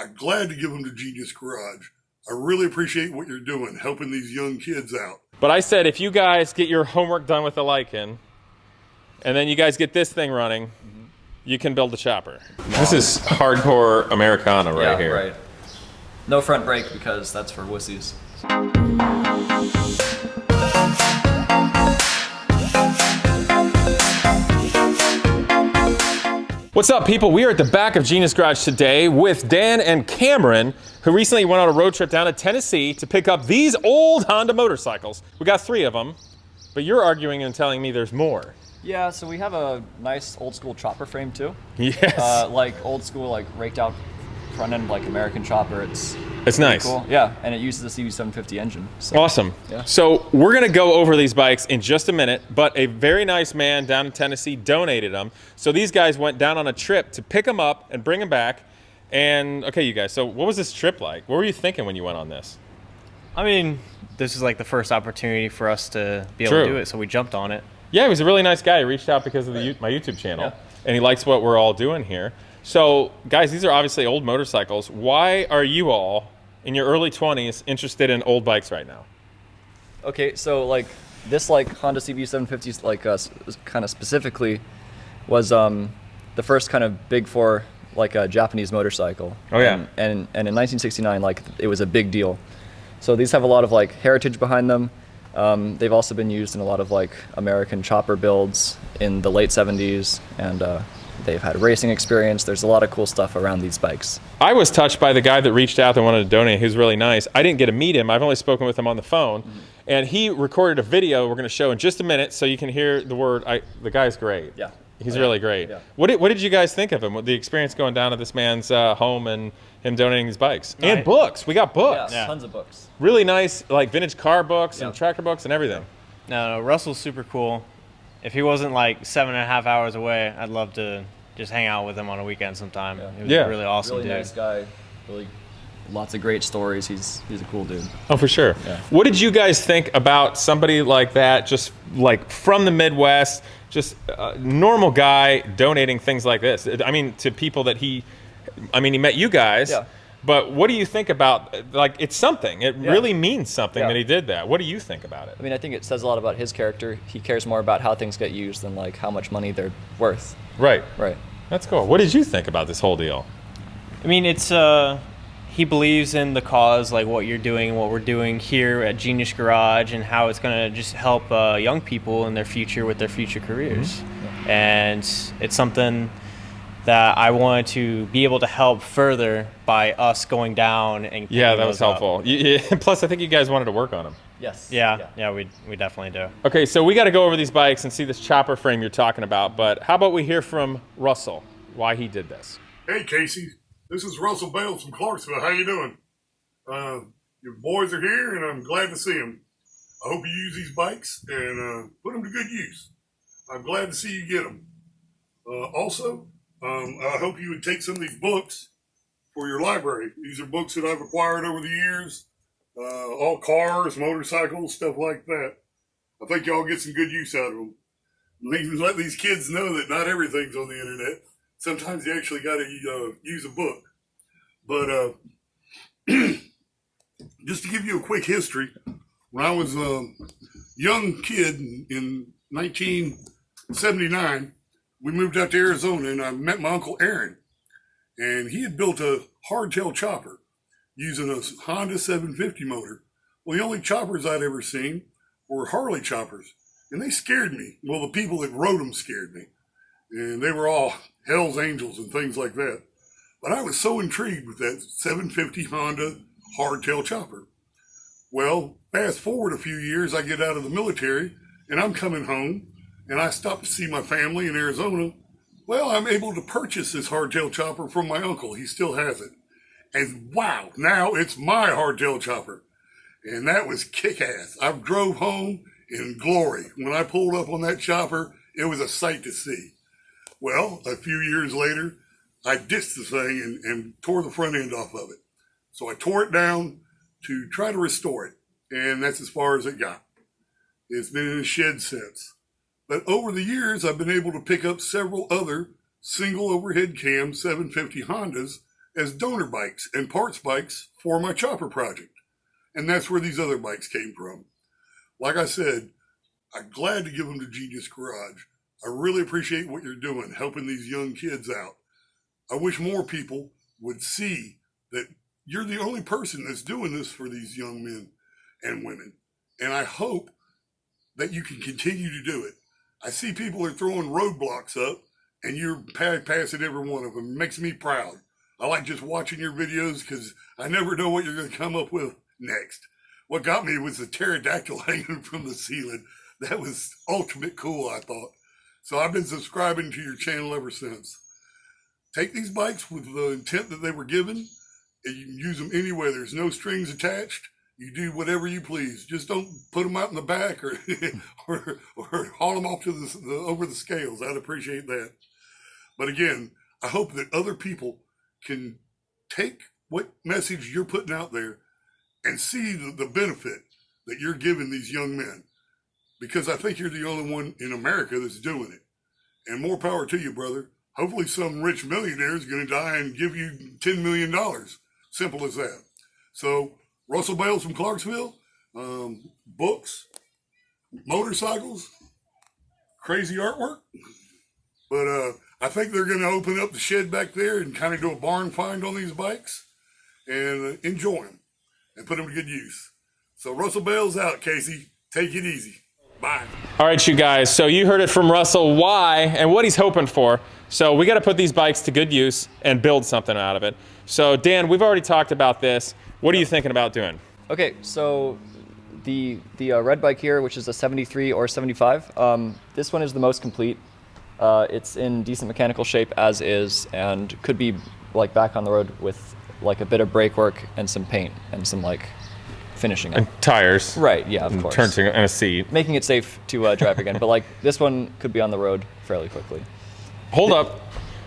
I'm glad to give them to Genius Garage. I really appreciate what you're doing, helping these young kids out. But I said, if you guys get your homework done with the Lycan, and then you guys get this thing running, you can build the chopper. This is hardcore Americana right here. Right. No front brake because that's for wussies. What's up, people? We are at the back of Genius Garage today with Dan and Cameron, who recently went on a road trip down to Tennessee to pick up these old Honda motorcycles. We got 3 of them, but you're arguing and telling me there's more. Yeah, so we have a nice old school chopper frame too. Yes. Like old school, like raked out front end, like American chopper. It's nice. Cool. Yeah, and it uses the CV750 engine. So. Awesome. Yeah. So we're gonna go over these bikes in just a minute, but a very nice man down in Tennessee donated them. So these guys went down on a trip to pick them up and bring them back. And okay, you guys, so what was this trip like? What were you thinking when you went on this? I mean, this is like the first opportunity for us to be able to do it, so we jumped on it. Yeah, he was a really nice guy. He reached out because of my YouTube channel, and he likes what we're all doing here. So, guys, these are obviously old motorcycles. Why are you all, in your early 20s, interested in old bikes right now? Okay, so like this like Honda CV750 like kind of specifically was the first kind of big four like a Japanese motorcycle. Oh yeah. And in 1969 like it was a big deal. So these have a lot of like heritage behind them. They've also been used in a lot of like American chopper builds in the late 70s, and they've had racing experience. There's a lot of cool stuff around these bikes. I was touched by the guy that reached out and wanted to donate. He was really nice. I didn't get to meet him. I've only spoken with him on the phone. And he recorded a video we're going to show in just a minute so you can hear the word. The guy's great. Yeah. He's really great. Yeah. What did you guys think of him? The experience going down to this man's home and him donating these bikes. And books. We got books. Yeah, tons of books. Really nice, like vintage car books and tractor books and everything. No, Russell's super cool. If he wasn't like 7.5 hours away, I'd love to just hang out with him on a weekend sometime. Yeah. He was a really awesome really dude. nice guy. Really, lots of great stories. He's a cool dude. Oh, for sure. Yeah. What did you guys think about somebody like that, just like from the Midwest, just a normal guy donating things like this? I mean, to people that he met you guys. Yeah. But what do you think about, like, it's something. It really means something that he did that. What do you think about it? I mean, I think it says a lot about his character. He cares more about how things get used than like how much money they're worth. Right. Right. That's cool. What did you think about this whole deal? I mean, it's he believes in the cause, like what you're doing and what we're doing here at Genius Garage, and how it's going to just help young people in their future with their future careers. And it's something that I wanted to be able to help further by us going down and Yeah, that was helpful. Plus, I think you guys wanted to work on them. Yes. Yeah, we definitely do. Okay, so we got to go over these bikes and see this chopper frame you're talking about, but how about we hear from Russell, why he did this? Hey, Casey. This is Russell Bales from Clarksville. How you doing? Your boys are here, and I'm glad to see them. I hope you use these bikes and put them to good use. I'm glad to see you get them. Also, I hope you would take some of these books for your library. These are books that I've acquired over the years. All cars, motorcycles, stuff like that. I think y'all get some good use out of them. Let these kids know that not everything's on the internet. Sometimes you actually got to use a book. But just to give you a quick history, when I was a young kid in 1979, we moved out to Arizona, and I met my Uncle Aaron. And he had built a hardtail chopper using a Honda 750 motor. Well, the only choppers I'd ever seen were Harley choppers, and they scared me. Well, the people that rode them scared me, and they were all Hell's Angels and things like that. But I was so intrigued with that 750 Honda hardtail chopper. Well, fast forward a few years, I get out of the military, and I'm coming home, and I stop to see my family in Arizona. Well, I'm able to purchase this hardtail chopper from my uncle. He still has it. And wow, now it's my hardtail chopper. And that was kick-ass. I drove home in glory. When I pulled up on that chopper, it was a sight to see. Well, a few years later, I ditched the thing and tore the front end off of it. So I tore it down to try to restore it. And that's as far as it got. It's been in a shed since. But over the years, I've been able to pick up several other single overhead cam 750 Hondas as donor bikes and parts bikes for my chopper project. And that's where these other bikes came from. Like I said, I'm glad to give them to Genius Garage. I really appreciate what you're doing, helping these young kids out. I wish more people would see that you're the only person that's doing this for these young men and women. And I hope that you can continue to do it. I see people are throwing roadblocks up and you're passing every one of them. It makes me proud. I like just watching your videos because I never know what you're going to come up with next. What got me was the pterodactyl hanging from the ceiling. That was ultimate cool, I thought. So I've been subscribing to your channel ever since. Take these bikes with the intent that they were given, and you can use them anywhere. There's no strings attached. You do whatever you please. Just don't put them out in the back or or haul them off to the over the scales. I'd appreciate that. But again, I hope that other people can take what message you're putting out there and see the benefit that you're giving these young men. Because I think you're the only one in America that's doing it. And more power to you, brother. Hopefully some rich millionaire is going to die and give you $10 million. Simple as that. So, Russell Bales from Clarksville, books, motorcycles, crazy artwork. But I think they're going to open up the shed back there and kind of do a barn find on these bikes and enjoy them and put them to good use. So, Russell Bales out, Casey. Take it easy. Bye. All right, you guys. So you heard it from Russell why and what he's hoping for. So we got to put these bikes to good use and build something out of it. So Dan, we've already talked about this. What are you thinking about doing? Okay, so the red bike here, which is a 73 or 75, this one is the most complete. It's in decent mechanical shape as is, and could be like back on the road with like a bit of brake work and some paint and some like finishing And up. tires. Right, yeah, of course. Turning and a seat. Making it safe to drive again, but like this one could be on the road fairly quickly. Hold up.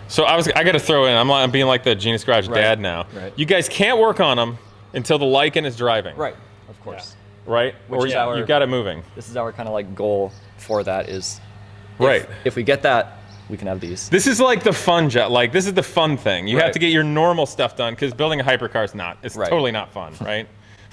So I got to throw in. I'm being like the Genius Garage dad now. Right. You guys can't work on them until the Lycan is driving. Right, of course. Right? Which Or is you've got it moving. This is our kind of like goal for that is, Right. if we get that, we can have these. This is like the fun jet. Like this is the fun thing. You have Right. to get your normal stuff done because building a hypercar is not. It's Right. totally not fun, right?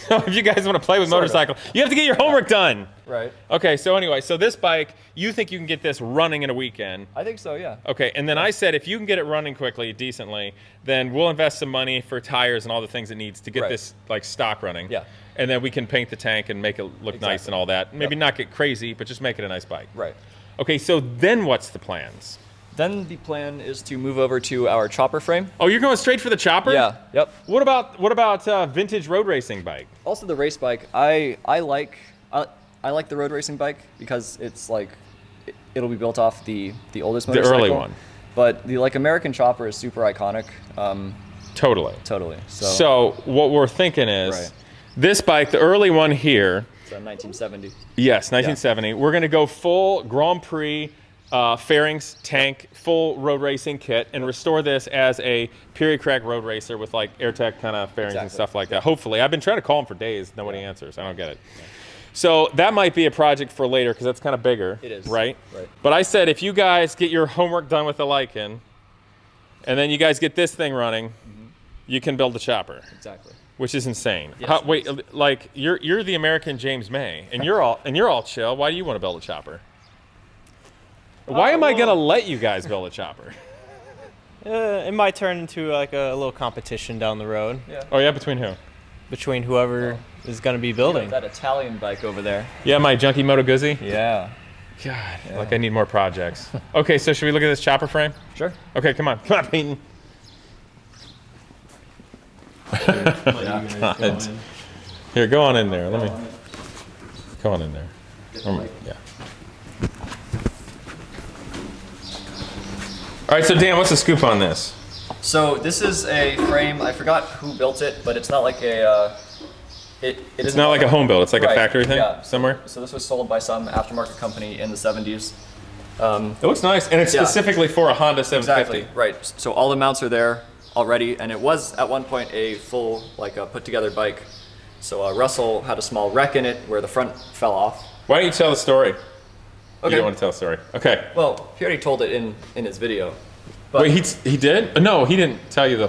So if you guys want to play with Sort of. motorcycle, you have to get your homework done. Right. Okay, so anyway, so this bike, you think you can get this running in a weekend. I think so, yeah. Okay, and then I said if you can get it running quickly, decently, then we'll invest some money for tires and all the things it needs to get Right. this like stock running. Yeah. And then we can paint the tank and make it look nice and all that. Maybe Yep. not get crazy, but just make it a nice bike. Right. Okay, so then what's the plans? Then the plan is to move over to our chopper frame. Oh, you're going straight for the chopper? Yeah, yep. What about vintage road racing bike? Also the race bike, I like the road racing bike because it's like it'll be built off the oldest The motorcycle. early one. But the like American chopper is super iconic. Totally. Totally. So what we're thinking is Right. this bike, the early one here, It's a 1970. yes, 1970. We're going to go full Grand Prix fairings, tank, full road racing kit, and restore this as a period crack road racer with like AirTech kind of fairings and Exactly. stuff like that. Hopefully, I've been trying to call him for days. Nobody answers. I don't get it. So that might be a project for later because that's kind of bigger. It is. Right? Right. But I said if you guys get your homework done with the Lycan, and then you guys get this thing running, you can build the chopper. Exactly. Which is insane. Yes, it Wait, like you're the American James May, and you're all chill. Why do you want to build a chopper? Why am I gonna let you guys build a chopper? It might turn into like a little competition down the road Oh yeah, between who? between whoever is going to be building. That Italian bike over there. Yeah, my junkie Moto Guzzi. Yeah. God, like I need more projects. Okay, so should we look at this chopper frame? Sure. Okay, come on, Peyton. God. Here, go on in there. Let me. Go on in there. Yeah. All right, so Dan, what's the scoop on this? So this is a frame. I forgot who built it, but it's not like a. It's not like a home build. It's like a Right, factory thing yeah. somewhere. So this was sold by some aftermarket company in the 70s. It looks nice, and it's Yeah. specifically for a Honda 750. Exactly. Right. So all the mounts are there already, and it was at one point a full like a put together bike. So Russell had a small wreck in it where the front fell off. Why don't you tell the story? You Okay. don't want to tell the story. Okay. Well, he already told it in his video. But Wait, he did? No, he didn't tell you the.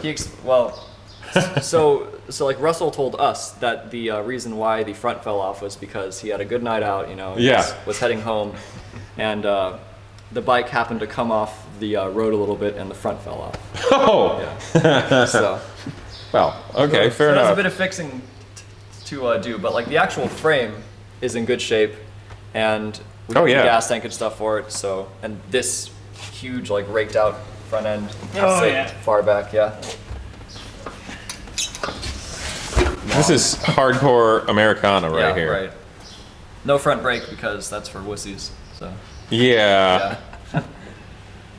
So like Russell told us that the reason why the front fell off was because he had a good night out, you know, was heading home, and the bike happened to come off the road a little bit, and the front fell off. Oh. Yeah. So. Well, okay, fair There's enough. a bit of fixing to do, but like the actual frame is in good shape, and we have the gas tank and stuff for it. So, and this huge like raked out front end, far back, yeah. This is hardcore Americana right here. Right. No front brake because that's for wussies. So. Yeah.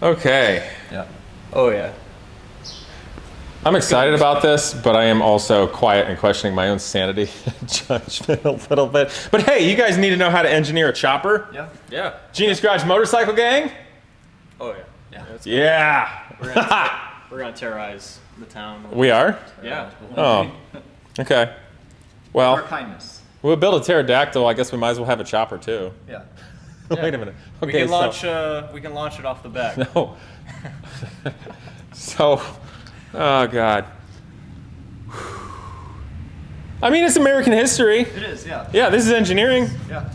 Okay. Yeah. Oh yeah. I'm excited about this, but I am also quiet and questioning my own sanity and judgment a little bit. But hey, you guys need to know how to engineer a chopper. Yeah. Yeah. Genius Garage Motorcycle Gang? Oh yeah. Yeah. We're gonna terrorize the town. We are? Yeah. Oh. Okay. Well, kindness. we'll build a pterodactyl. I guess we might as well have a chopper too. Yeah. Wait a minute. We Okay, can launch. We can launch it off the back. No. So, oh God. I mean, it's American history. It is, yeah. Yeah, this is engineering. Yeah.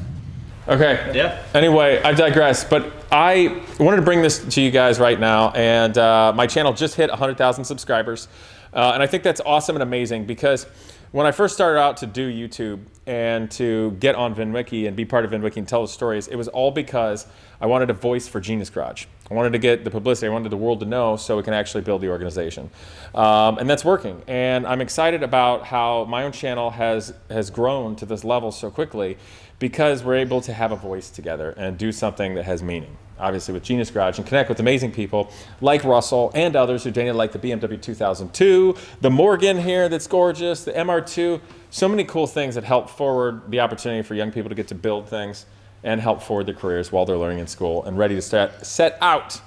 Okay. Yeah. Anyway, I digress, but I wanted to bring this to you guys right now, and my channel just hit 100,000 subscribers, and I think that's awesome and amazing because when I first started out to do YouTube and to get on VinWiki and be part of VinWiki and tell the stories, it was all because I wanted a voice for Genius Garage. I wanted to get the publicity, I wanted the world to know so we can actually build the organization. And that's working. And I'm excited about how my own channel has grown to this level so quickly because we're able to have a voice together and do something that has meaning. Obviously with Genius Garage and connect with amazing people like Russell and others who donated, like the BMW 2002, the Morgan here that's gorgeous, the MR2, so many cool things that help forward the opportunity for young people to get to build things and help forward their careers while they're learning in school and ready to set out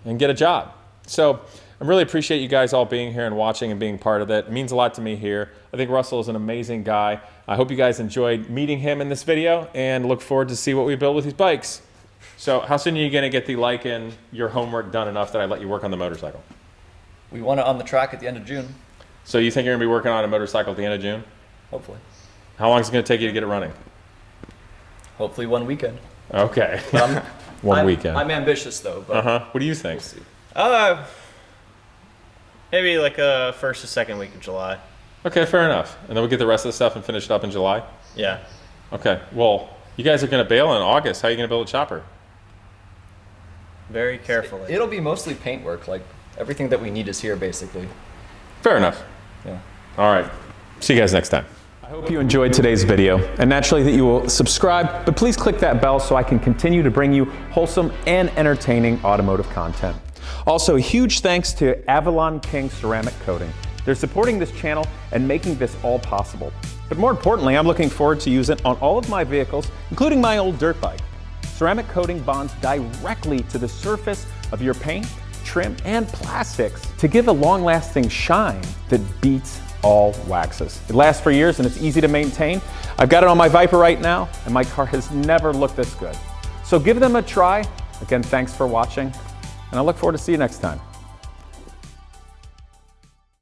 and get a job. So I really appreciate you guys all being here and watching and being part of it. It means a lot to me here. I think Russell is an amazing guy. I hope you guys enjoyed meeting him in this video and look forward to see what we build with these bikes. So how soon are you gonna get the and your homework done enough that I let you work on the motorcycle? We want it on the track at the end of June, So you think you're gonna be working on a motorcycle at the end of June? hopefully. How long is it gonna take you to get it running? Hopefully one weekend. Okay, But one weekend. I'm ambitious though, but What do you think? Maybe like first or second week of July. Okay, fair enough. And then we'll get the rest of the stuff and finish it up in July? Yeah. Okay, well, you guys are gonna bail in August. How are you gonna build a chopper? Very carefully. it'll be mostly paintwork. Like everything that we need is here basically. Fair enough. Yeah. All right, see you guys next time. I hope you enjoyed today's video, and naturally that you will subscribe, but please click that bell so I can continue to bring you wholesome and entertaining automotive content. Also, a huge thanks to Avalon King Ceramic Coating. They're supporting this channel and making this all possible. But more importantly, I'm looking forward to using it on all of my vehicles, including my old dirt bike. Ceramic coating bonds directly to the surface of your paint, trim, and plastics to give a long-lasting shine that beats all waxes. It lasts for years and it's easy to maintain. I've got it on my Viper right now, and my car has never looked this good. So give them a try. Again, thanks for watching, and I look forward to see you next time.